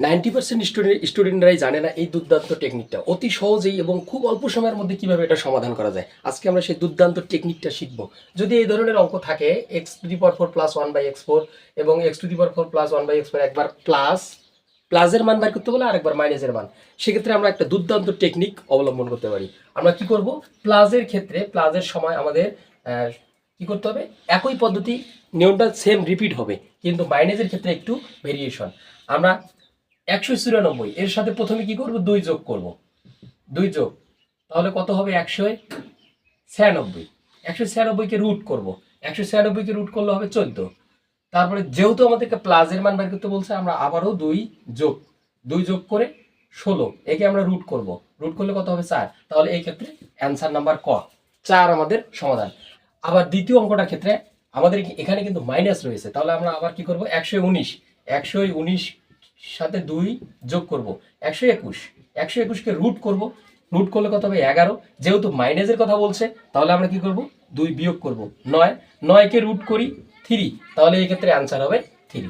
90% স্টুডেন্টরাই জানে না এই দুর্দান্ত টেকনিকটা। অতি সহজেই এবং খুব অল্প সময়ের মধ্যে কিভাবে এটা সমাধান করা যায়। আজকে আমরা সেই দুর্দান্ত টেকনিকটা শিখব। যদি এই ধরনের অঙ্ক থাকে x⁴ প্লাস 1/x4 এবং x⁴ প্লাস 1/x4 একবার প্লাসের মান বের করতে বলে আরেকবার মাইনাসের মান, সেক্ষেত্রে আমরা একটা দুর্দান্ত টেকনিক অবলম্বন করতে পারি। আমরা কি করব, প্লাসের ক্ষেত্রে প্লাসের সময় আমাদের কি করতে হবে, একই পদ্ধতি নিয়মটা সেম রিপিট হবে, কিন্তু মাইনাসের ক্ষেত্রে একটু ভেরিয়েশন। আমরা 194 এর সাথে প্রথমে কি করব, 2 যোগ করব। 2 যোগ, তাহলে কত হবে, 196। 196 কে রুট করব। 196 কে রুট করলে হবে 14। তারপরে যেহেতু আমাদেরকে প্লাসের মান বের করতে বলছে, আমরা আবারও 2 যোগ করে 16, একে আমরা রুট করব। রুট করলে কত হবে, 4। তাহলে এই ক্ষেত্রে অ্যান্সার নাম্বার ক, 4 আমাদের সমাধান। আবার দ্বিতীয় অঙ্কটার ক্ষেত্রে আমাদের এখানে কিন্তু মাইনাস রয়েছে, তাহলে আমরা আবার কি করব, 119 সাথে 2 যোগ করব, 121। 121কে রুট করব। রুট করলে কত হবে, 11। যেহেতু মাইনাসের কথা বলছে, তাহলে আমরা কি করব, 2 বিয়োগ করব, 9। 9কে রুট করি 3, তাহলে এই ক্ষেত্রে অ্যান্সার হবে 3।